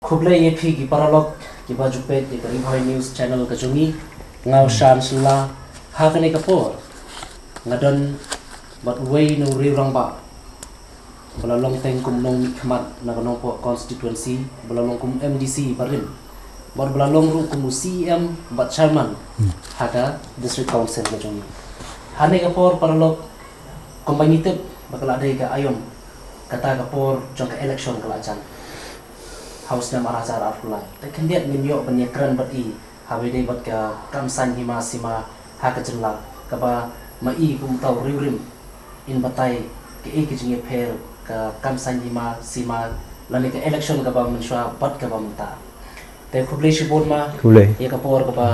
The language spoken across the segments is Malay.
खुबले ये फी की paralog की बाजू पे ये करीब हमारे न्यूज़ चैनल का चुंगी ngaw shan sula hakane kapor ngadon bat way no rirang ba balalong teng kum nong khmat na kanong po constituency balalong kum MDC parin bat balalong ru kum CM bat chairman hada district council ka chungi hane kapor paralog company tip bakala dai ka ayom kata kapor jong ka election kalacan house nam arazar arpulai takin dia minyo banyakran bat i hawide bat ka kamsan hima sima hakachenla kaba mai kum taw riwrim in batai ke ek jinge pher ka kamsan hima sima lani ka election kaba menswa bat kaba mta te khuble shi board ma ye ka por kaba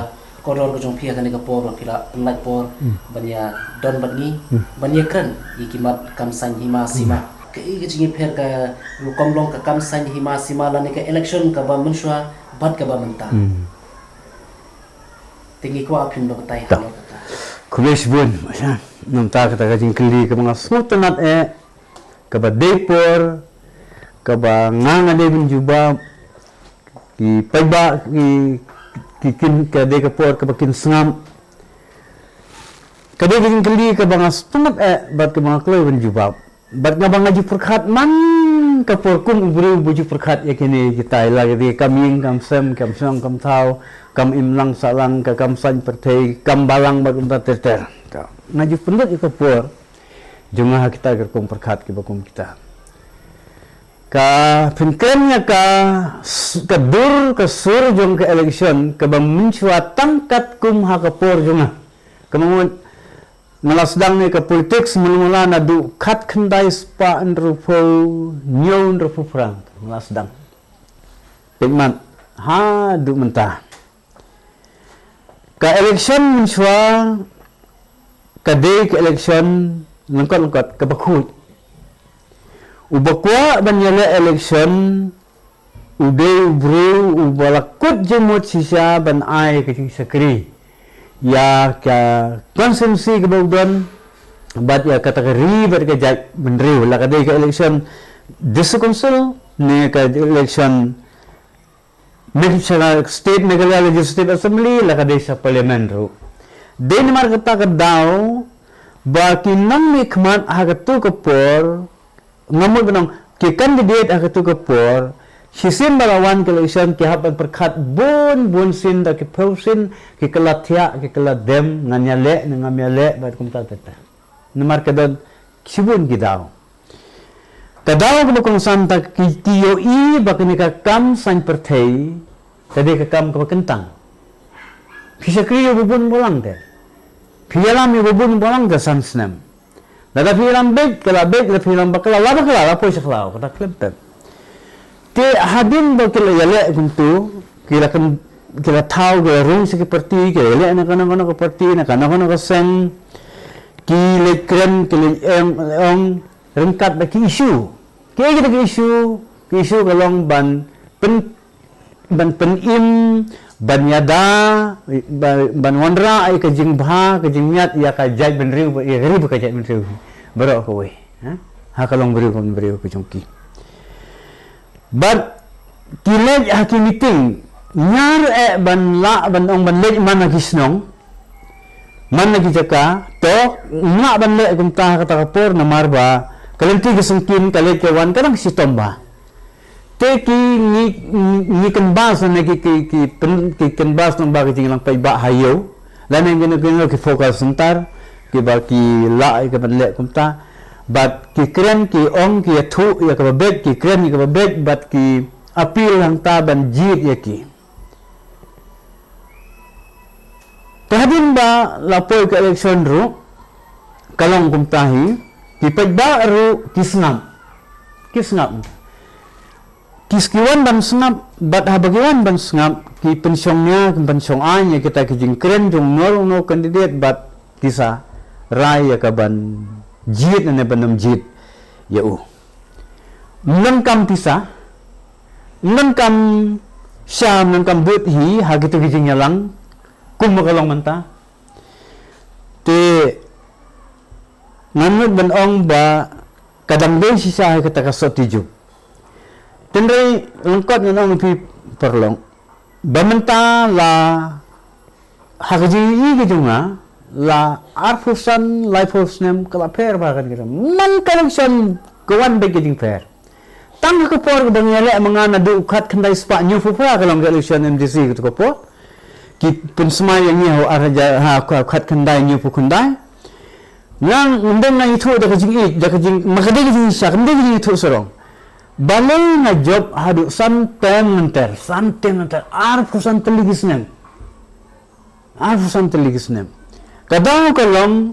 koror ko jong phia kane ka por kila like por banya don bat ni banyakran ikimat kamsan hima sima ke jinge pher ka komlong ka kamsan hima sima lani ka election ka ba menswa bat ka ba menta tinggi ko apin dok tay halo kata kulis bun nam ta kata ka jingkli ka mga smutanat ka ba depor ka ba nganga de bin juba ki paiba ki kin ka de ka por ka ba kin sngam ka de jingkli ka ba nga stunat bat ka mga kloy bin juba bat nga ba nga ji perkhat man ka por kum ubru buju perkhat yakini kita lagi di kaming kam sem kam song kam thau kam imlang salang ka kam san perthei kam balang bagunda ter ka ngaji pendut itu por jumlah kita gerkum perkhat ki bakum kita ka pinkennya ka dur ka sur jong ke election ka bang menchua tangkat kum ha ka por jumlah kemangun nalasdang ni ka politik mula-mula na du khat khandai spa andrupo nyo andrupo perang nalasdang pigman ha du mentah ka election mensua ka day ka election lengkot ka bakut ubakwa banyala election ude ubru ubalakut jemut sisa ban ai ka sakri ya ka konsumsi ke bawdan bat ya kategori bat ka jaj menriu la ka day ka election district council ne ka election state Meghalaya Legislative Assembly laka day sa parliament ro din mar kata ka daw ba kinang mikmat hagatu ka por ngamod banong ki candidate hagatu ka por sisim balawan ka election ki hapan perkhat bun sin da ki pausin ki kalathya ki kaladem nganyale ngamyale bat kumta tata namar ka don sibun ki daw kadaw ko kung santa kitiyo i bakini ka kam san perthei tadi ka kam ka kentang pisakriyo bubun bolang de pialam yo bubun bolang de sansnem dada pialam beg kala bakala la bakala la poy sakhlaw kata klepet te hadin ba kila yale guntu kila thau ge rung se ki parti ke yale na kana ka parti na kana ka sen ki le krem ki le ong rengkat ba ki issue kaya kita ke isu kalong ban im ban yada ban wandra ay ka jingbha ka jingnyat ya ka jaj ban riu ya riu ka jaj ban riu baro ko we ha kalong beriu ko jongki but kilej haki meeting nyar ban ong ban lej man nagisnong man nagijaka to nga ban le kum ta ka takapor na marba kalanti gesengkin kalet kawan kadang sistem ba te ki ni kan bas na ki kan bas nang ba ki lang pay ba hayo la nang gino ki focus center ki ba ki la ka banle kumta but ki krem ki ong ki thu ya ka bek ki krem ki ba bek but ki appeal hang ta ban jit ya ki tahadin ba lapoy ka election ro kalong kumtahi ki pagba ro kisngam kiskiwan ban sngap bat habagiwan ban sngap ki pensiongnya pensiong anya kita kijing keren jong no candidate bat kisa raya ka ban jit na banam jit ya nangkam tisa nangkam syam nangkam but hi hagitu kijing yalang kum makalong manta te nganut ban ong ba kadang din sisa kata kasot tijuk Tendai lengkap na nang pi perlong. Bamenta la hakaji i gejunga la arfusan lifehousnem kala per bagan kita. Man connection kawan begejing per. Tang ko por bang yale mangana du khat khandai spa nyu fu fa kalong election MDC ko po. Ki pun semai yang ni araja ha khat khandai nyu fu khandai. Nang undang na itu dah kejing makade kejing sak ndeng kejing itu sorong. Balai na job hadu santem nanter arfusan teligisnem. Arfusan teligisnem. Kadang kolom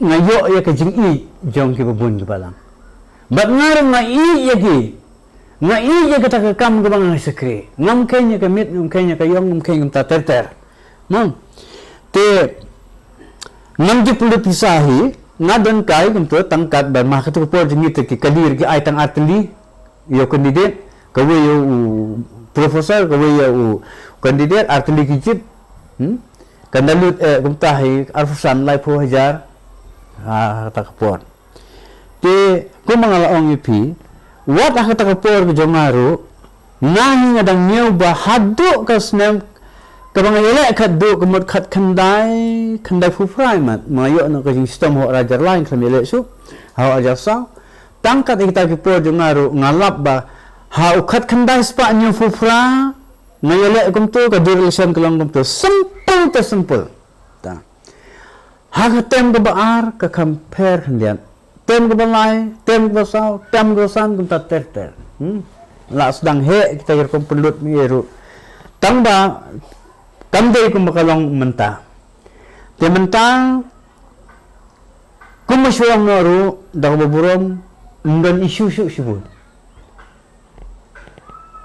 ngayo ya kejing i jong ki babun ki balang. Bat ngarang na i yagi. Na i ya kata kam ke bang sekre. Ngam kenya ke mit ngam kenya ke yong ngam kenya ta ter. Mam. Te ngam je pulu pisahi ngadan kai kumto tangkat ban mah katu por jingi te ki kalir ki ai tang artli yo kandidat kawe yo profesor kawe yo kandidat artli ki jip kandalut kumtahi arfusan lai po hajar ha ta kapor te ko mga laong ipi wat ta kapor ki jongaru nahi ngadang nyau ba hadu kasnem kabang yele kaddu kumut khat khandai fu primat mayo no ka sistem ho rajar lain kam yele su ha ajar sa tangkat kita ki por jungaru ngalap ba ha khat khandai spa nyu fu fra mayele kum tu ka relation kelang kum tu simple ta ha ka tem ba ar ka compare handian tem ka balai tem ka sau tem ka san kum ta ter la sedang he kita kum pelut mi eru tang ba Kamday kung makalong menta. Te menta, kung masyurang noro, dakababurom, ndan isyusyu sibun.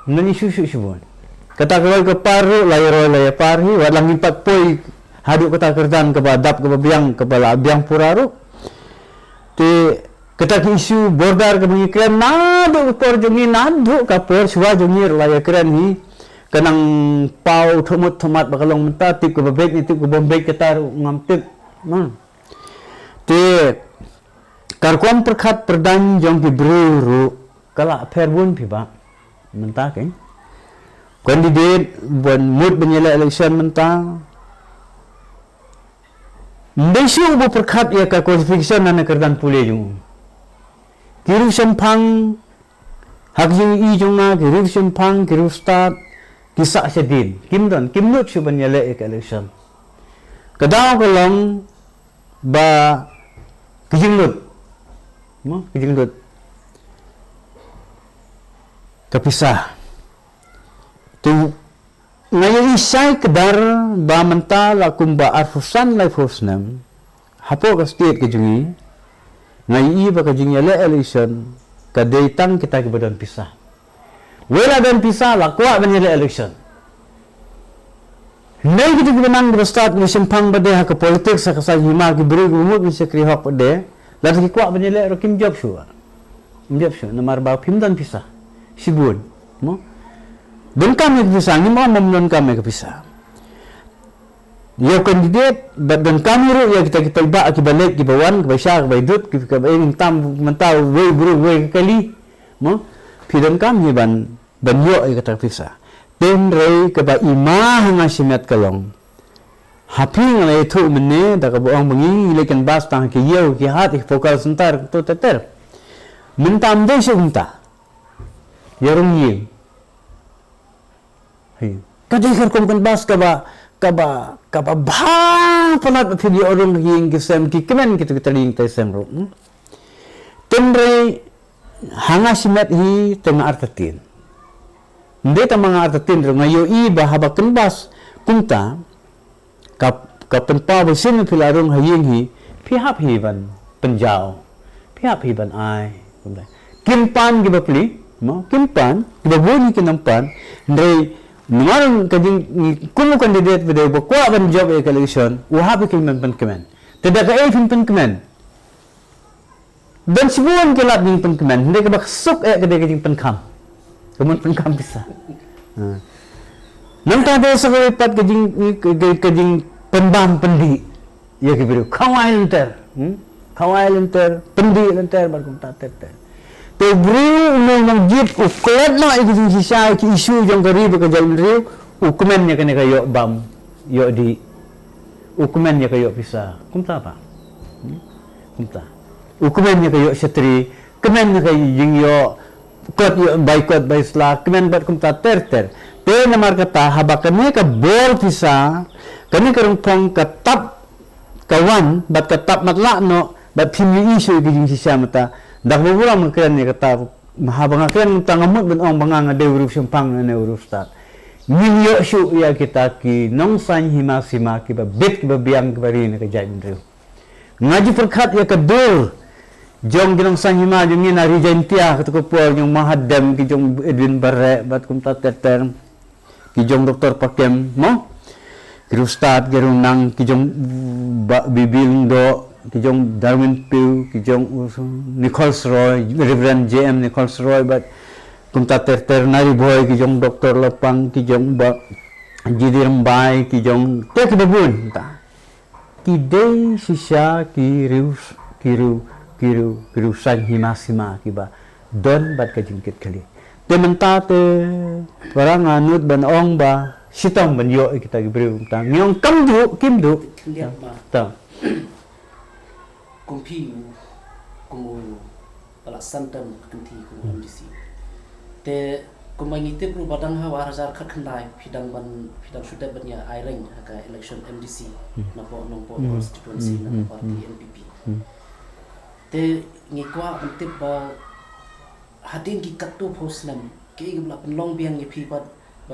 Ndan isyusyu sibun. Katakawal ka paru, layaro laya parhi, walang impat poy, hadu katakardan ka ba, dap ka ba biyang, ka ba biyang puraro. Te, katak isu, bordar ka mga kren, nado ka por jungi, nado ka por, suwa jungi, laya kren hi, kanang pau thumut thumat bakalong menta tip ko babek ni tip ko bombek ketar ngam tip te karkom perkhat perdan jong ki bruru kala perbun piba menta ke candidate bon mood benyela election menta ndesyu bu perkhat ya ka qualification na kardan pule jung kiru sampang hakjing i jong na kiru sampang kiru start kisah sedin kimnut syuban yale election kadang kolong ba kijinglut kapisah tu ngayon isay kedar ba menta lakum ba arfusan lifehosnem hapo ka state kejungi ngayi ba kajing yale election kadetang kita kebadan pisah wala dan pisah lakwa banyala election. Nay kita kebenang berstart ni simpang bade ha ke politik sa kasal hima ki beri umut ni sekri hak bade la ki kwa banyala rokim job shu namar ba phim dan pisah sibun mo dan kami pisah ni mo mamnon kami ke pisah yo kandidat dan kami ro ya kita ba ki balik ki bawan ki basya ki baidut ki ka tam mentau we buru we kali mo pidan kami banyo ay katakpisa. Ten rey kaba ima hanga simet kalong. Hapi nga ito mene da kabuang bangi ilekan bas tang ki yew ki hat ik fokal sentar to teter. Mentam de sunta. Yarung yew. Hay. Kadai kar kom bas kaba ba panat pidi orang ying kisem ki kemen kitu kitaling tay semro. Ten rey hanga simet hi tengah artatin. Hindi ta mga artatin ro ngayo iba habakan bas kunta kapenpa besin pilarong haying hi pihap hiban penjau pihap hiban ai kimpan giba pli mo kimpan giba buni kinampan ndai numarang kading kumu kandidat bide bakwa ban job election uhabi kiman pan kemen tidak ka ay pan kemen dan sebulan kelat ning pan kemen hindi ka baksuk kadai kading pan kam kemun pan kam bisa nang tade sa kawipat kading penbam pendi ya kibiru kawai lenter pendi lenter barkum ta ter Tebriu unang jip ukulat na ikising sisa ki isu jong karibu ka jang riu ukumen nya kene kayo bam yo di ukumen nya kayo pisa kumta pa kumta ukumen nya kayo setri kemen nya kayo jing yo kot yo baikot baisla kemen bat kumta ter te namar kata habakane ka bor pisa kani karong pong katap kawan bat katap matla no bat pimi isu ikising sisa mata dak bubura mengkeren ni kata mahabang akan tangamut ben ong banganga de urus sempang ne urus tat minyo syu ya kita ki nong san hima sima ki ba bit ki ba biang ki bari ne ka jain riu ngaji perkat ya kedur jong ginong san hima jong ni nari jentia ketu ko por jong mahadem ki jong Edwin Barre bat kum tat ter ki jong doktor pakem mo ki ustad gerung nang ki jong bibil do kijong Darwin Pew, kijong Nichols Roy, Reverend J.M. Nichols Roy, but kumta nari boy, kijong Dr. Lapang, kijong Jidir Mbay, kijong tek babun ta. Kidei sisya kiru san himasima kiba don bat kajingkit kali. Tementate parang anut ban ong ba sitong ban yo kita gibriu ta. Ngong kimdu ta. Kumpi kumu pala santam kunti kumu MDC te kumangite bro badang hawa hazar khakhandai phidang shude banya aireng haka election MDC na po constituency na party NPP te ngikwa antip ba hadin ki kattu phoslam ke igla long biang ye phi ba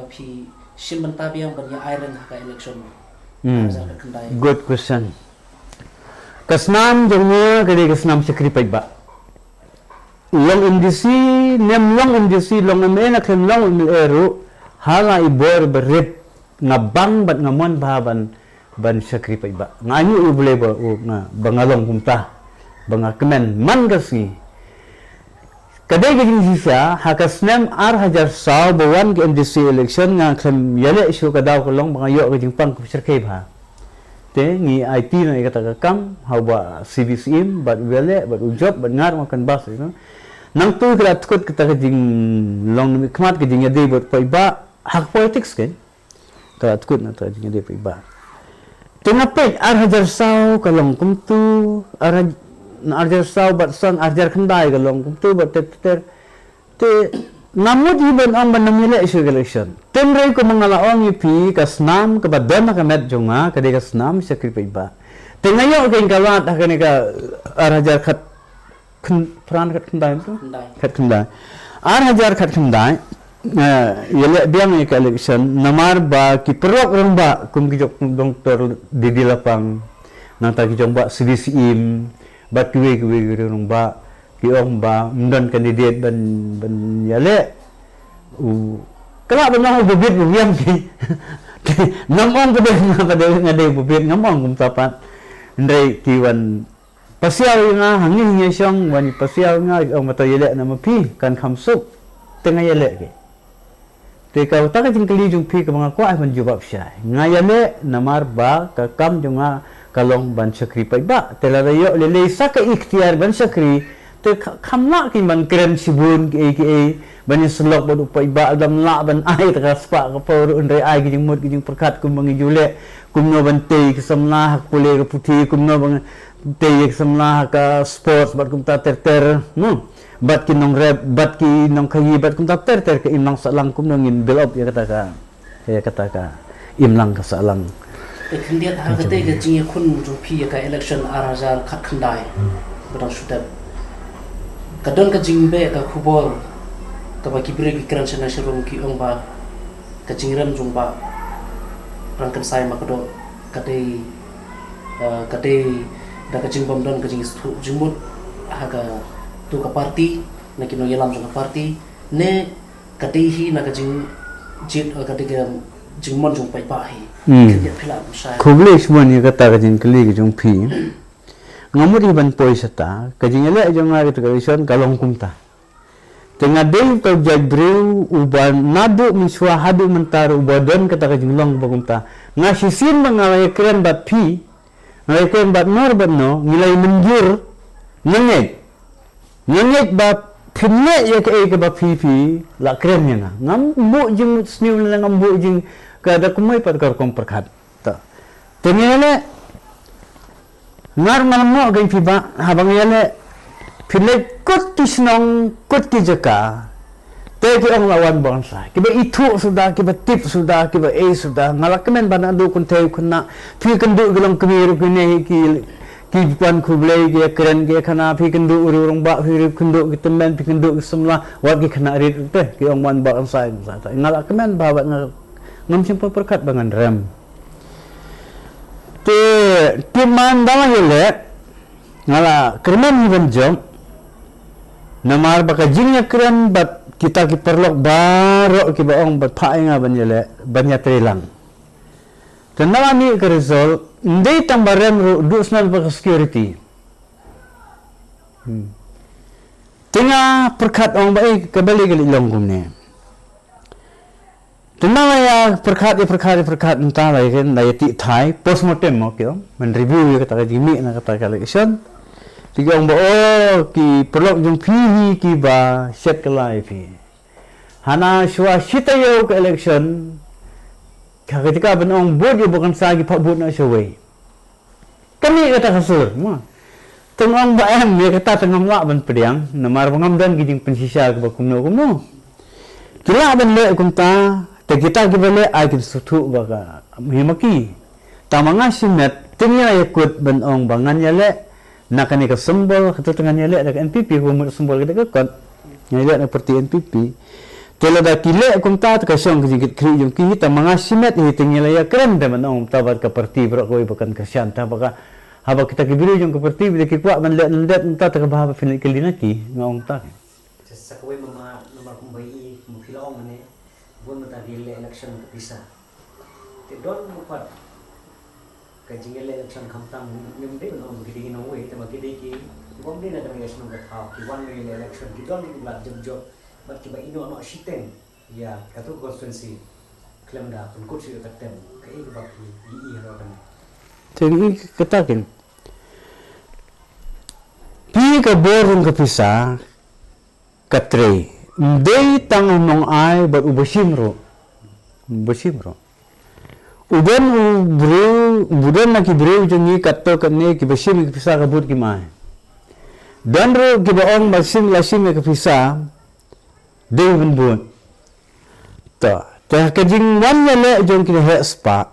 phi shimanta biang banya aireng haka election hazar khakhandai. Good question. Kasnam jengnya kali kasnam sekripai ba. Long indisi nem long indisi long emena kem long eru hala ibor berit ngabang bat ngamon bahaban ban sekripai ba. Nganyu boleh ba na bangalong kumta bangakemen man kasi. Kadai gajing sisa hakasnem ar hajar saw bawan ke MDC election nga kem yale isu kadaw kolong bangayo gajing pang serkai ba. Te ngi IT na ikata kam hawa CBCM bat wele bat ujob bat ngar makan bas you know nang tu kra tkut kita kajing long kmat kajing ade bat paiba hak politics kan kra tkut na ta jing ade paiba tenapet ar hajar saw kalong kumtu ar hajar saw bat sang arjar khandai kalong kumtu bat ter te namud iban ang manamila isu election temray ko mangalaong ipi kasnam kabadan na kamet jonga kadi kasnam sa kripa tengayo kay kalat hakani ka arajar khat pran khat khandai arajar khat khandai yele biang ni ka election namar ba ki perok rong ba kum ki jok doktor Didi Lapang nang ta ki jong ba CBCM ba kiwe rong ba kiong ba mdon candidate ban yale kala ba nang bubit bubiyam ki namong ko na pada ngade bubit ngamong kum tapat ndai kiwan pasiaw nga hangin niya siyang wan pasiaw nga ang mata yale na mapi kan khamsuk tenga yale ki te ka utaka jing kali jung pi ka mga kwa man jubab siya nga yale namar ba ka kam jung nga kalong ban sakri pa ba telarayo lele sa ka ikhtiar ban sakri te kamla ki man kren sibun ki aka ban slok ban upai ba adam la ban ai ta spa ka por undai ai ki jing mot ki jing perkat kum mangi jule kum no ban te ki samla hak pule ka puthi kum no bang te ki samla ka sports bat kum ta ter no bat ki nong rep bat ki nong khayi bat kum ta ter ka imlang salang kum nong in build up ya kata ka imlang ka salang Kemudian harga tega jingi kun rupi ka election arazal khat khandai badang shutab kadon ka jingbe ka khubor ka ba kibre ki kran sana sharung ki ong ba ka jingram jung ba rangkan sai makado kadai da ka jingbam don ka jingmut haga tu ka party na kino yelam jung ka party ne kadai hi na ka jing jit kadai ka jingmon jung pai ba hi Kubli semua ni kata kajing keli kajing pi, ngamut iban poisa ta, kajing elak jang ngari tu kalison kalong kumta. Tengah day kau jadriu uban nadu miswa hadu mentar ubadon kata kajing long bakumta. Ngasisin mengalai keren bat pi, ngalai keren bat nor bat no, nilai menjur, nyengek bat Phine ya ke ba phi la krem ya ngam bu jing sniu la ngam bu jing ka da kumai pat kar kom perkhat ta tengele ngar ngam mo gain phi ba habang yale phile kot tisnong kot ki jaka te ki ong lawan bonsai ki ba itu sudah ki ba tip sudah ki ba sudah ngalakmen bana du kun te kunna phi kan du gelong kemiru kene ki puan kublai ki keren ki khana phi kan du urung ba phi kan du ki temen phi kan du semla wat ki khana rit te ki ong wan bonsai sa ngalakmen ba ngam simple perkat bangan rem te man dalam hele ngala kerman hiban jom namar baka jingnya keren bat kita ki perlok baro ki baong bat phainga banyele banya trilang kenala ni ke result ndai tambarem ru dusnal baka security tinga perkat ong bai kembali ke long gumne tenala ya perkat entah lai kan lai ti thai postmortem mo kyo men review ya kata jimi na kata collection tiga ong ki perlok jung phi ki ba set kelai phi hana shwa shitayo ke election ketika benong bod yo bukan sagi pak bod na shawai kami kata kasur ma tengong ba em ya kata tengong wa ban pediang namar bangam dan gijing pensisa ke bakumno kila ban le kunta te kita ki bale ai ki sutu baka himaki tamanga simet tingya yakut benong bangan yale nakani ka sembol ketutangan yale ada NPP humur sembol kita kot yale na parti NPP tela da kile kumta ta kasong kijit kri yung kita mga simet hiting yale ya keren de manong tabat ka parti bro ko bukan kasyan ta baka haba kita kibiru yung ka parti bi ki kwa man le ndet ta ta ka bahaba fin kilinaki ngong ta sa kawai mama nomor kumbai mo kilong ne bon mata gile election ka bisa te don mo pat kajing election kamtam nim de no gidi no we te magidi ki bom de na kami election ka thaw ki one election ki don la job but ki ba ino no shiten ya katu constituency claim da pun ko chi taktem kai ba ki haro kan tegi katakin pi ka borong ka pisa katre dei tang nong ai ba ubasimro udan budan na ki bro jongi katto kanne ki basim ki pisa ka bud ki mai dan ro ki baong basim lasim ki pisa dei bun ta ka jing wan le jong ki he spa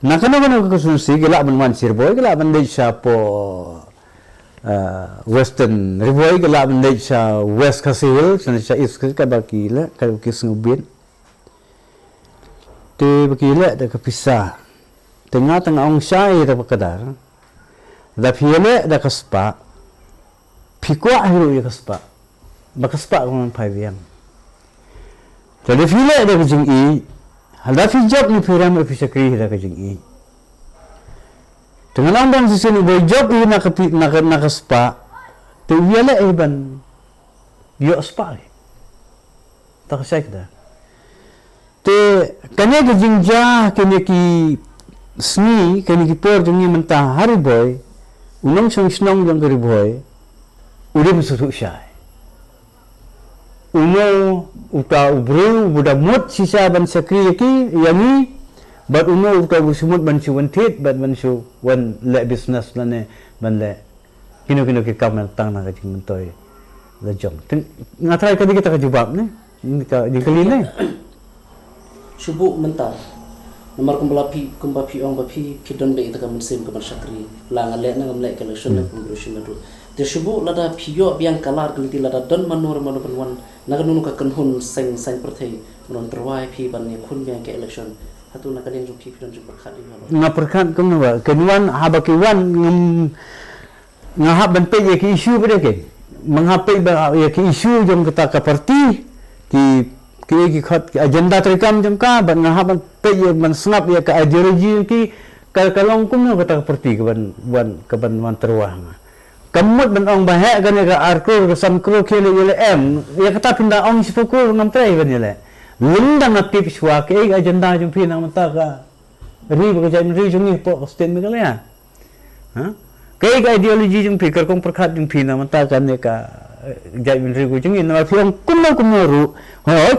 nakano ko sunsi gila ban sirboy gila ban dei sa po western riboy gila ban dei sa west kasil sa east ka bakila ka kisngubin te bakile da kapisa tengah ong syai da pakadar da piele da kaspa pikwa hiru ya kaspa bakaspa kung 5 yang jadi file da kajing i hala fi job ni firam fi sakri da kajing i tengah lang sisini boy job i na kaspa te wiele ban yo spa ta kasai da te kanya ke jingja kanya ki sni kanya ki por jungi mentah hari boy unong snong jong kari boy uri musuh syai uno uta ubru buda mut sisa ban sakri ki yani but uno uta busumut ban su wantit but ban su wan le business lane ban le kino ki kam tang na ka jing mentoy la jom ngatrai ka kita ka jubab ne ka dikali ne Subuh mentar nomor kumbapi ong bapi kidon be ita kamun sim kaman syakri la ngale na ngamle election na congression na do te subuh lada pio biang kalar keliti lada don manur wan naganunu ka kanhun seng perthei non terwai pi ban ne khun biang ke election hatu na kadeng ju pi don ju perkhat ni nga perkhat kum na kenwan habaki wan ngahab ban pe ye ki issue bede ke menghape ba ye ki issue jom kita ka parti ki khat agenda terikam jangka ban ngahab pe ye man snap ye ka ideologi ki kalong kum no kata parti ban wan terwah kamut ban ong bahe kan ka arkro sam kro khele yele em ye kata pinda ong sifuku ngam trai ban yele lindang aktif swa ke agenda jum pina mata ka ri ba ka ri jungi po statement kala ya ha ke ideologi jum pikir kong perkhat jum pina mata kan ka jai menteri kucing ini nama film kuno ru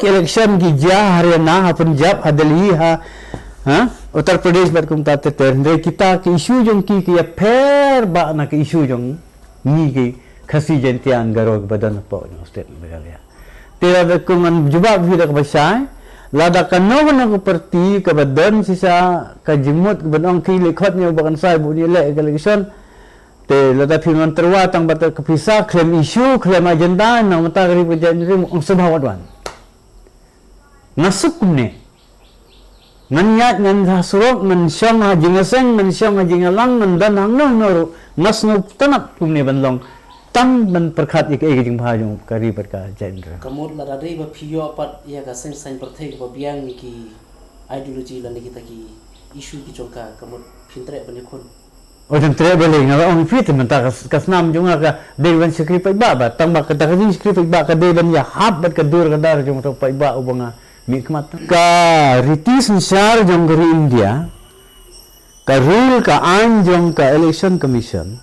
election gija Haryana Punjab Delhi Uttar Pradesh bat kum tate ter kita ke isu jong ki ya per ba na ke isu jong ni ke khasi jentian garog badan po no state megalia tira be kum an jubab vida ke basai lada kano na ko parti ke badan sisa ka jimut ke badong ki likhot nya bakan sai bu ni le election te lada phiman terwatang bat ke pisa claim isu claim agenda na mata gari pejanri ang sabhawadwan nasuk ne nganyat ngan hasurok ngan syang jingaseng ngan syang jingalang ngan dan hang no nasnu tanap kumne banlong tam ban perkhat ik jing bhajong kari perka jendra kamut la radai ba phiyo pat ya ka seng sain perthek ba biang ni ki ideology la ni kita ki isu ki chongka kamut phintre ba ni khon ojang tre bele ngala on fit menta kasnam junga ka dewan skrip ba tang ba ka daging skrip ba ka dewan ya hab bat ka dur ka dar jung to pa ba ubanga mikmat ka riti sansar jong gari India ka rule ka an jong ka election commission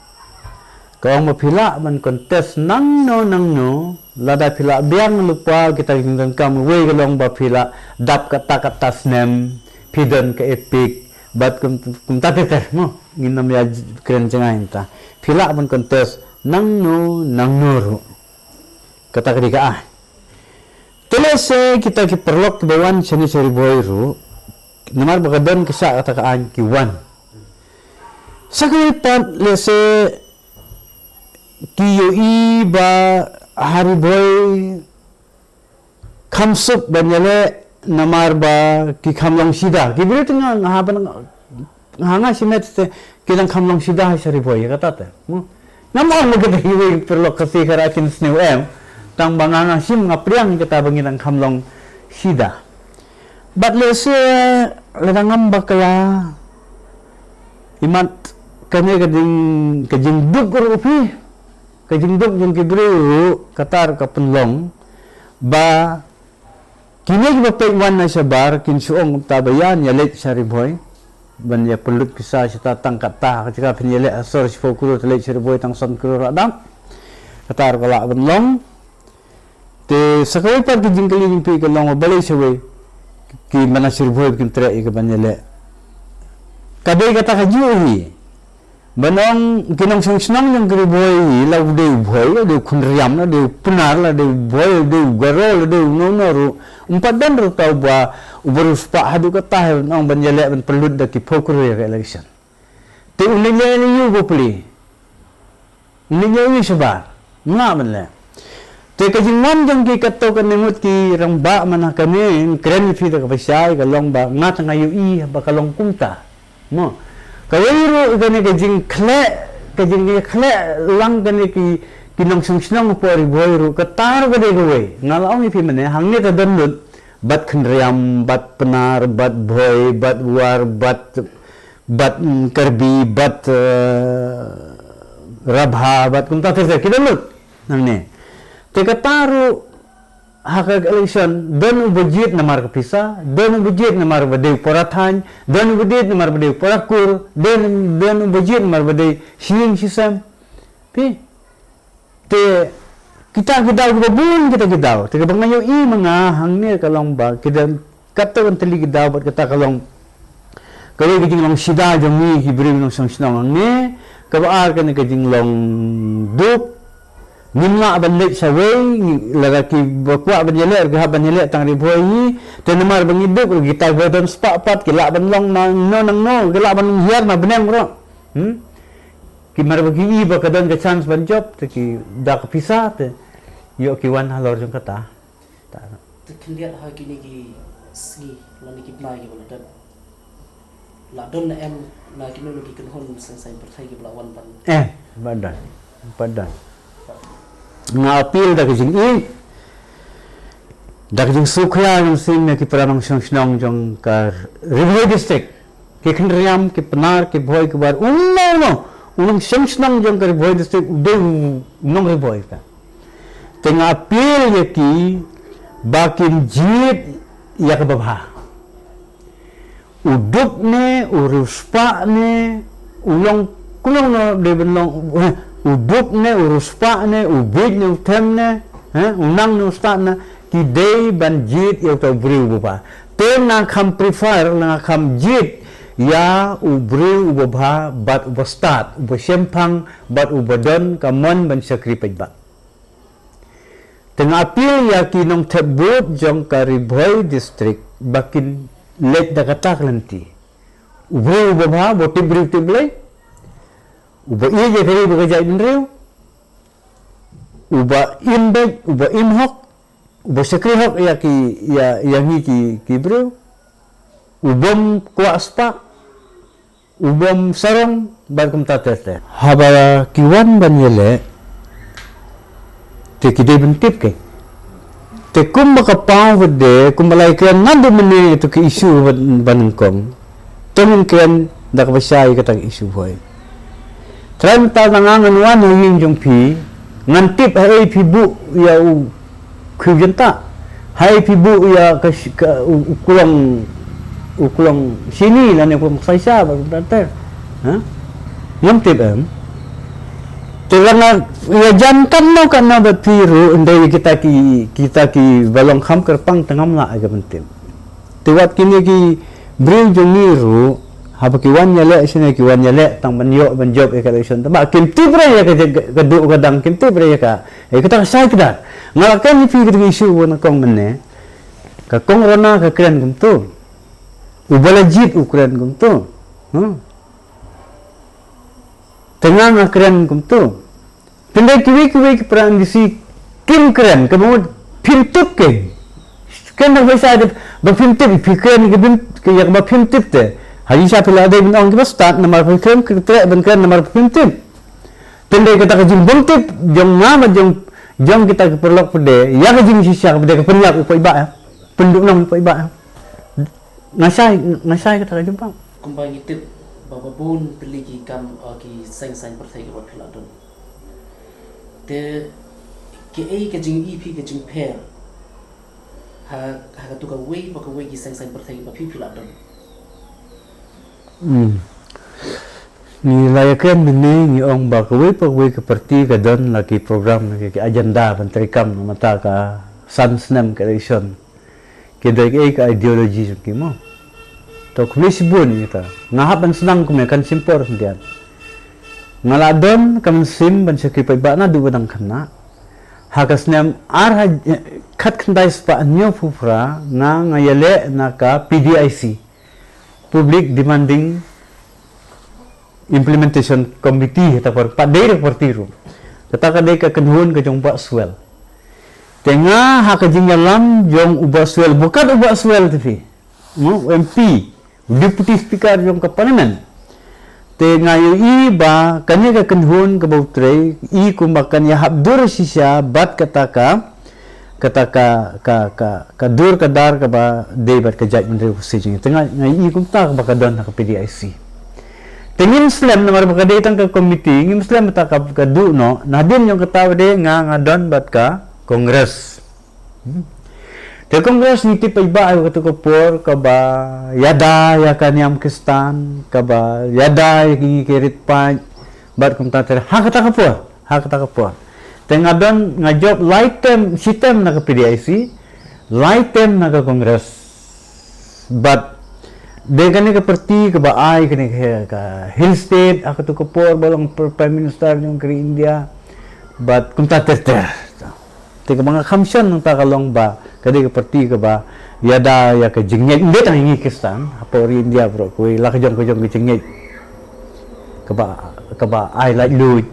ka ang mapila man contest nang no lada pila biang lupa kita gingan kam we galong ba pila dap ka takatas nem pidon ka epic bat kum tateter mo ginam ya kren cengain ta pila man contest nang no ru kata kedika Telese kita ki perlok ke bawan seni seri boyru namar bakadan kesa kata kaan ki wan sakalipat lese ki ba hari boy khamsup banyale namar ba ki khamlong sida ki bire tengah haban hanga simet te kilang khamlong sida seri boy kata te namar mo kita ki perlok kasi karakin snew tang banganga sim ngapriang kita banginang kamlong sida but lese ledangam bakaya imat kane kajing duk upi kajing duk jung kibru katar ka penlong ba kini ba pegwan na sabar kin suong tabayan yalet sariboy ban ya pelut kisa sita tangkat ta ketika penyele asor sifokuro telet sariboy tang son kuro radam katar kala penlong te sakay par ki jingkali yung pi kalong balay sawe ki manasir boy kin tre ka banyele kabay kata ka juhi banong kinang sungsnang yung griboy law de boy de kunriam na de punar la de boy de garol de nonoru umpadan ro tau ba ubarus pa hadu ka tahe nang banyele ban pelud da ki pokro election te unile ni yu go pli unile ni sabar nga manle te kajingwan jang ki kato ka nimut ki rangba mana kami kren fi da kapasay kalong ba ngat ngayu I ba kalong kumta mo kayiro gani kajing khle lang gani ki kinong sungsnong po ri boyru katar ga de gowe ngalaw ni fi mane hangni ta danlut bat khnriam bat penar bat boy bat war bat karbi bat rabha bat kumta te kidalut nangne teka taru hak election dan budget namar kapisa dan budget namar badai porathan dan budget namar badai porakur dan budget namar badai siing sisam pi te kita babun kita teka bangayo I mga hangni kalong ba kita katawan tali gidaw bat kata kalong kaya kijing long sida jami hibrim ng sangsnong ne kabaar kan kijing long dup nimla balik saway lagaki bakwa banjele erga banjele tang riboyi tenamar bangiduk kita badan spapat kila banlong nang kila ban hiar na beneng ro kimar bagi I bakadan ke chance ban job te ki da kapisa te yo ki wan halor jong kata ta te kendiat ha kini ki sgi lani ki plai ki baladan la don na em na kini lo ki kenhon sai perthai ki belawan ban badan ngapil da kijing I da kijing sukya ng sim na ki paramang song jong kar Riboy district ki khnriam ki panar ki boy ki bar unong song jong kar Riboy district de nong Riboy ka te ngapil ye ki bakin jit ya ka babha udup ne uruspa ne ulong kulong no de benlong ubuk ne, uruspa ne, ubid ne, utem ne, unang ne, ustad ne, kidei banjit ya utau beriu bupa. Tem na kam prefer na kam jit ya uberiu ubah bat ubastad, ubasempang bat ubadon kamon ban sakripet bat. Tengah apil ya kinong tebut jong Kariboy district bakin let da katak lanti. Uberiu ubah boti beriu tiblay. Uba iya je kari bekerja inriu, uba imbeg, uba imhok, uba sekrihok ya yang ki beriu, ubom kuaspa, ubom sarong bagum tatete. Haba kiwan banyele, te kide bentip ke. Te kum makapau vede, kum malai kian nandu meni itu ke isu banengkong, temen kian dak basai kata isu boy. Try mo tayo nangangan yung yung pi, ngantip hay pibu ya kujenta, hay pibu ya ukulang sini lan yung magsaysa bagdante, yung tip Tulad ya jantan mo ka na bat piru, hindi kita ki balong ham kerpang tengam la aga bentim. Tiwat kini ki bring yung niru. Haba kiwan nyale sini kiwan nyale tang banjob ekalesion taba kimti bre ya kadu kadang kimti bre ya ka kita sai kita ngalakan ni fikir isu wona kong menne ka kong rona ka kren gumtu ubala jit ukren gumtu tengah ngakren gumtu tendai kiwi peran disi kim kren kamu pimtip ke kan bisa ada bapimtip fikren ke yang bapimtip te Hari siya pila ada binong kita start nomor pimtip kita benkan nomor pimtip. Tendai kita kajing buntip jong ngama jong kita keperlok pede ya kajing sisya pede kepenyak upai ba penduk nang upai ba ngasai kita kajing bang. Kumbang itu bapa pun pilih kam ki sang pertai buat peladon. Te ki kajing EP kajing pair ha tu ka way ki sang pertai buat peladon. Ni layakan ni ong bakwe pagwe ke parti ka don lagi program lagi agenda pentrikam mata ka sansnem creation kida ka ideology mo to kulisbun kita ngahapan senang kumekan simpor sendian ngaladon kam sim ban sakipay ba na duwadang kana hakasnem ar khat khandai spa anyo fufra na ngayale na ka PDIC Public Demanding Implementation Committee tapor padai partiru kata kadai ka kenhun ka jong swell tengah hakajing yalam jong uba swell bukan uba swell TV MP Deputy Speaker jong ka parlimen tengah i ba kanya ka kenhun ka bautre i kumbakan ya habdur sisya bat kata ka dur ka dar ka ba debat ka judgment decision tengah ngai kum ta ka don ka PDIC tengin slam na mar ka datang ka committee ngim slam ta ka du no nadin yung katawa de nga don bat ka congress te congress ni ti paiba ay ka por ka ba yada ya kanyam kistan ka ba yada yung kirit pa bat kum ta hakata ka por tengah don ngajob lifetime sistem na ka PDIC lifetime na ka Congress but de kani ka parti ka baay kani ka Hill State ako to kapor balong Prime Minister yung kri India but kung taterter teka mga kamsyon ng takalong ba kadi ka parti ka ba yada ya ka jingit hindi tang hingikistan hapori India bro kuy lakajong ka jingit ka ba ay like Lloyd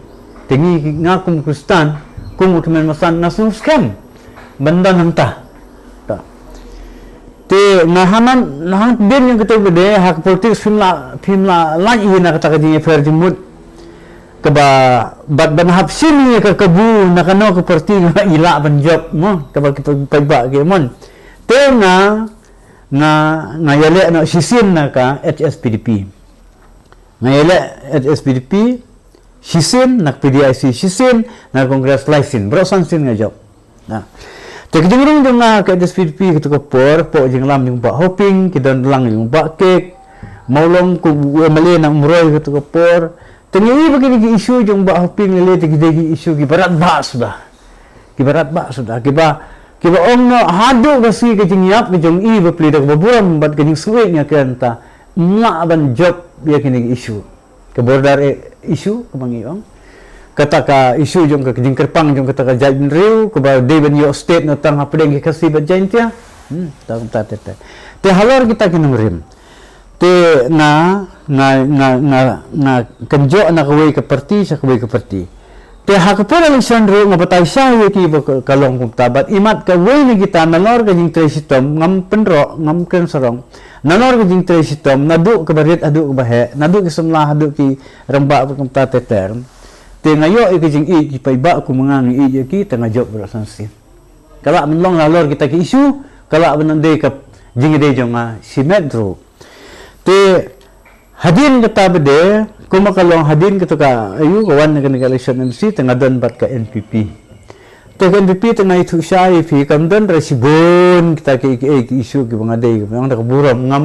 tingi nga kung Kristan kung utmen masan nasung scam banda nanta ta te nahan din yung kito bede hak politics filmla lagi na kata kajing affair jimut kaba bat banahap sini ka kabu nakano ka parti nga ila banjob mo kaba kita paiba ke mon te nga yale no sisin na ka HSPDP ngayala HSPDP sisin nak PDIC sisin na Congress license bro sansin nga job na tekjing dong nga ka HSPDP kito ko po jing lam yung ba hoping kidon lang yung ba cake maulong ku mali nang muroy kito ko Tengi begini isu jong ba hoping lele tegi isu ki barat ba sudah. Kiba ong no hadu basi ke jingyap ke jong i bepli dak baburam bat ke jing suwe nya kenta ma ban job ya kini isu. Ke bordar isu ke mangi ong. Kata ka isu jong ke jing kerpang jong kata ka jajin riu ke ba Devon yo state no tang apdeng ke kasi ba jaintia. Ta te halor kita kinung rim. Te na kenjo na kawai ke parti sa kawai ke parti. Te hakapura lang sandro nga patay siya ki kalong kumtabat imat ka way na kita nalor ka jing tresitom ngam penro ngam ken sarong nalor ka jing tresitom nadu ka barit adu ka bahe nadu ka samla adu ki ramba ka kumta teter te ngayo ka jing i ki paiba ku mangang i ki tanga job berasansi kala menlong nalor kita ki isu kala benande ka jing de jonga si metro te hadin kata bede kumakalong hadin kito ka ayu kawan na election MC tengah don bat ka NPP te NPP tengah itu siya ifi kamdon resibon kita ki isu ki mga day ang nakaburam ngam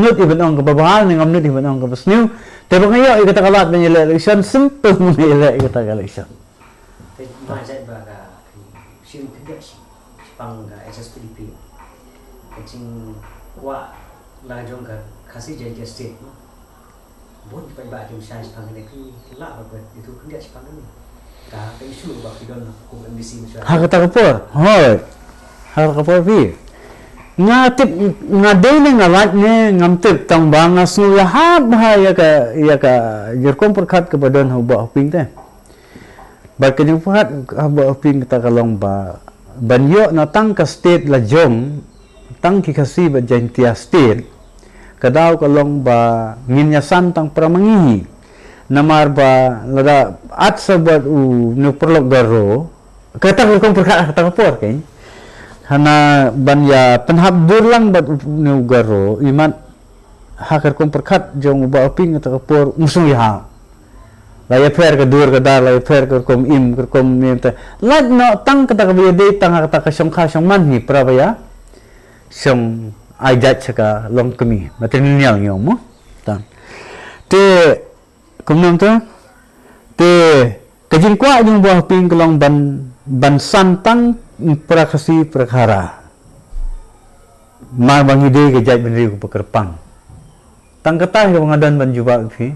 nut iban ang kababahal ngam nut iban ang kabasniw te bangayo ikata kalat na election simple mo na ikata election te majat ba ka sim tidak pang ka SSPDP kacing wa la jong ka kasi jadi state no bon pa ba yung size pang neki la ba itu kundia pang ni ka isu ba kidon ko NBC mo hakapor pi ngatip ngadai nga lat ne ngamtip tang bangas nu lahab ya ka jerkom perkat ke badan haba hoping te ba kanyang perkat haba hoping kita kalong ba banyo na tang ka state la jong tang ki kasi ba jaintia state kadaw kalong ba nginyasan tang pramangihi namar ba lada at sabat no perlok garo kata kong perkara kata kapor kay hana banya penhabdur lang bat no garo imat hakar kong perkat jong ba oping kata kapor musung ya laya per ka dur ka dar laya per ka kom im ka kom nimta lag no tang kata ka biyade tang kata ka syong manhi prabaya syong ajat saka long kami material nyo mo tan te kumnam to te kajin kwa yung buah ping kalong ban santang prakasi prakara ma bangide ke jaj benri ko pekerpang tang kata ke pengadan ban juba fi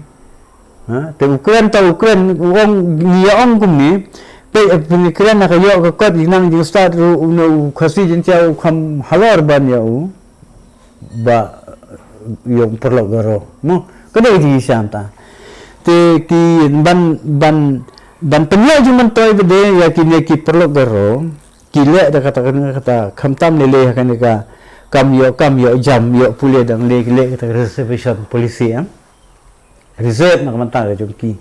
ha te ukren wong niya ong kumi pe pemikiran na kayo ka kot linang di ustad ru no kasi jintia kam halor ban ya ba yung perlo garo no kada di santa te ki ban penyo juman toy bede ya ki perlo garo kile da kata kamtam lele kan ka kam yo jam yo pule dang le kata reservation polisi ya reserve na kamanta ga jumki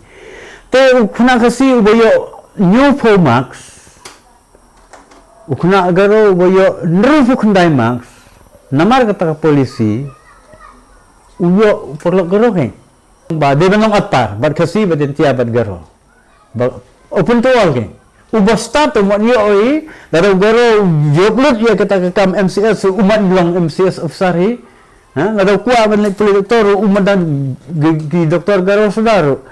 te kuna kasi ubayo new max ukuna garo ubayo nrufu kundai max namar kata polisi uyo perlu garo kay ba de banong atar bad kasi badin tiya bad garo ba open to all kay ubasta to mo niyo oi daro garo yoklot ya kata kam MCS umat long MCS officer ha ngadaw kuha man puli doktor umadan di doktor garo sudaro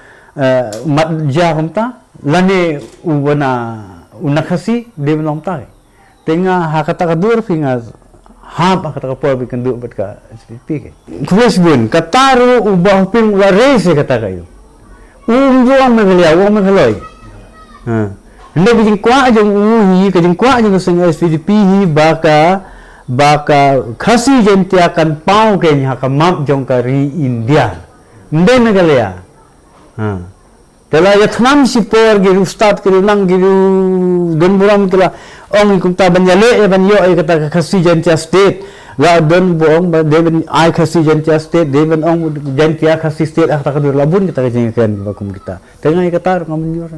mat ja kumta lani una kasi de banong ta tenga hakata kadur pingas hab kata kapor bikin duk bat ka SPP ke kuwesbun kataro ubah ping warese kata kayo umjuang magaloy ha hindi bijing kwa jong uhi kajing kwa jong sing SPP hi baka kasi jenti akan pau ke nya ka map jong kari India hindi nagalaya ha tela ya thnam si por gi ustad ki lang gi don buram kila ong kung ta banyale e banyo ay kata kasi jentia state la don buong ba devin ay kasi jentia state devin ong jentia kasi state ak ta kadur labun kita kajengken ba kum kita tengah kata ngamunjur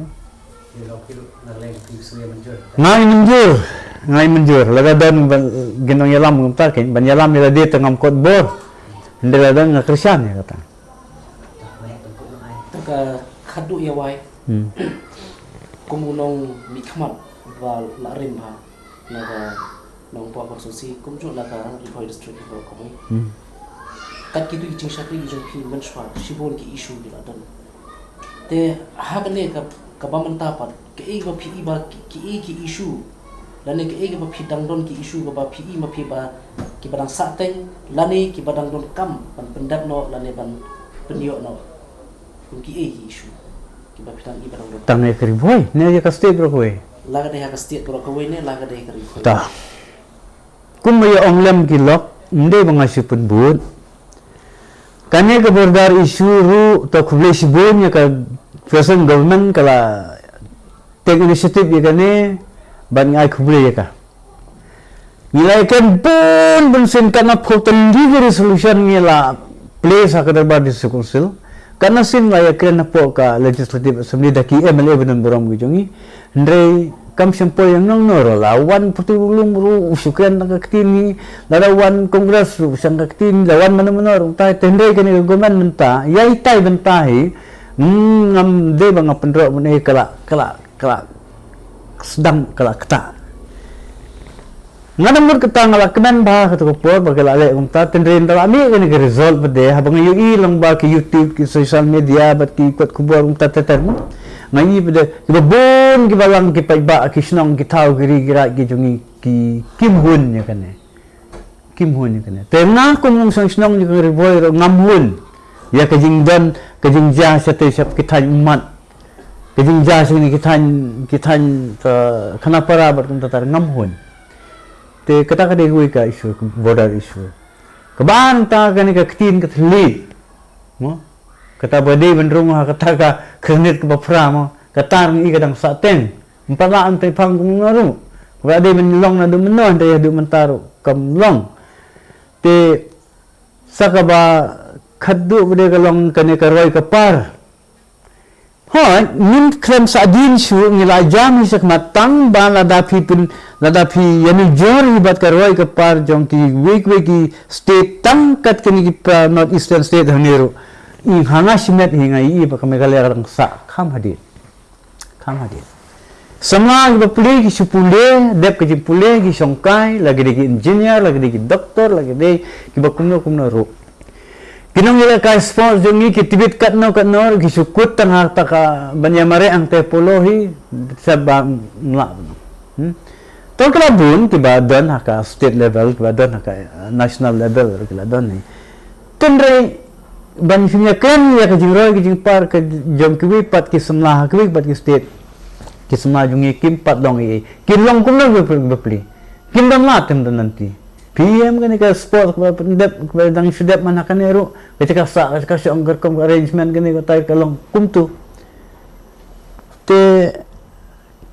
ngai menjur laga don ginong yalam kum ta ken banyalam nila di tengam kot bor ndela dan ngakrisan ya kata ka khadu ya wai kumunong mikmat và la rim ha là nong po ko si kum chu la ka roi district ko ko kat ki tu ching sha ki jong ki man shwa shi bol ki issue bi la don te hakane ka bamanta pat ke ba phi ba ki issue lani ke ba phi dangdon ki issue ba phi ma phi ba ki badang sateng lani ki badang don kam ban pendap no lani ban penyo no ki issue ki ba phi dang i badang don Tangai keri boy, ne ya kaste bro kowe. laga de ha ka state bro ko ne laga de ka ri Ta. Kum ya onglam kilok, nde banga sipun bun. Kane ka bordar issue ru to khuble sibun ya ka present government kala take initiative ya kane ban ngai khuble ya ka. Nilai kan bun sen kana photon di resolution ngila place akadar bar di council. Karena sin la ya kena po ka legislative assembly daki MLA benan borong gijongi. Ndre kam sempo yang nong noro lawan putulung ru usukan nakakitini lawan kongres ru sang kakitini lawan mana-mana ru tai tendre kene government menta yai tai bentahi ngam de bang pendro mene kala sedang kala keta ngadamur keta ngala kemen ba kata kopor bagala le umta tendre ndala mi kene ke result bade habang yu ilang ba ki YouTube ki social media bat ki kot kubor umta teter mo ngai bade kibabon kibalang kipaiba kisnong kitau giri gira gijungi ki kimhun ya kane kimhun ya kane tena kum sang snong ni giri boy ngamhun ya kajing don kajing ja sa te sap kitan umat kajing ja sing ni kitan khana para bat kum tatar ngamhun te kata kade gui ka isu border isu kaban ta kane ka kitin ka thli mo kata bade benrung ha kata ka khnit ka bafra mo kata ni kadang sateng empala antai phang ngaru bade ben long na du menon te du mentaru kam long te sakaba khaddu bade ka long kane ka roi ka par ha nin krem sa din shu ngila jam sak matang ba lada phi yani jor bat ka roi ka par jong ki week state tangkat kini ki north eastern state haneru i hanga simet hinga i ba kamegalera rang sa kham hadit sama ba puli ki supule dep ki pule ki songkai lagi de engineer lagi de doktor lagi de ki ba kumno ro kinong ila ka sports jongi ki tibit katno ki sukut tang ta ka banyamare ang tepolohi sa ba mla tol kala bun ki ba don ka state level ki ba don ka national level ki la don ni tendre ban finya kan ya ka jingroi ki jingpar ka jom ki pat ki samla ki pat ki state ki samla jungi kim pat long i kin long kum long bepli kim dam la tem dan nanti PM kan ka sport ka pendep ka dang sedap mana kan ero ketika sa ka anggar kom arrangement kan ka tai ka long kum tu te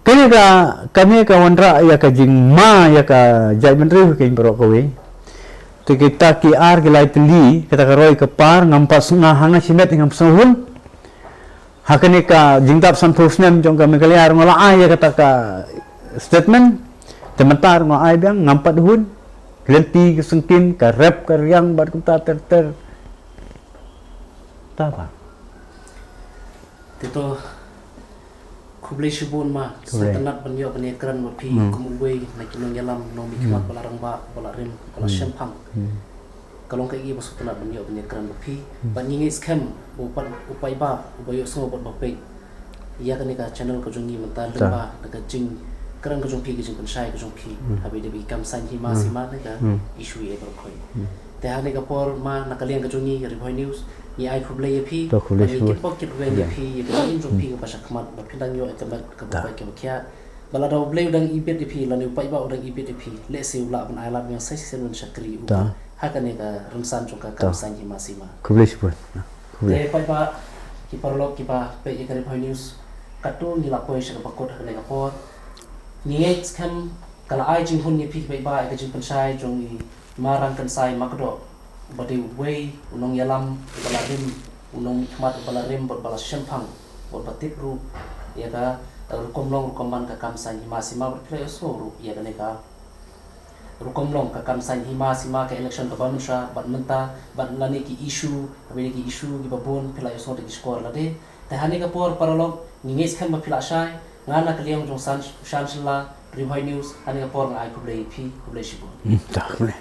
kane ka wandra ya ka jingma ya ka jai menteri ka imbro ko we te kita ki ar ki lai tli kita ka roi ka par ngampas nga hanga simet ngam sahun hakane ka jingtap san posnem jong ka megalia ngola ay kata ka statement tementar ngo ay biang ngampat hun lenti kesengkin ka rap ka riang bat kunta ter tapa tito kublai shibun ma setenat banyo penekran mapi kumulwe na kinong yalam no mikmat balarang ba balarim bala shempang kalong kai basu tenat banyo penekran mapi banyi scam upai ba ubayo so bot bape iya kan ka channel ko jungi mentan ba daga jing kran ko jong pi jing pensai ko jong pi habi de bi kam san hi ma sima ka issue e berkhoi te hane ka por ma nakalian ka jungi Rivoy News ni ai kublai pi ni kipok kublai pi ya kan jong pi ka pasak mat ba pindang yo etabat ka ba ka kya bala do blai udang ipet pi lani upai ba udang ipet pi le se ula ban ai lab yang sai sen shakri u hakan ka rumsan jong ka kam san hi ma sima kublai sipun te pai ba ki parlok ki ba pe ye ka Rivoy News katu ni la koi shaka bakot ka ne ka por ni scam kala ai jing hun ni pi ba ka jing pensai jong i marang kan sai makdo badi way unong yalam balarim unong khmat balarim bot bala shempang bot batik ru ya ka rukomlong rukoman ka kamsan hima sima bot play so ru ya ka ne ka rukomlong ka kamsan hima sima ka election ka banusha bat menta bat lani ki issue abini ki issue ki babon play so de score la de ta hani ka por paralog ningis kan ma pila shai ngana ka liang jong san shansla Rivoy News hani ka por ngai kublai pi kublai shibu tak boleh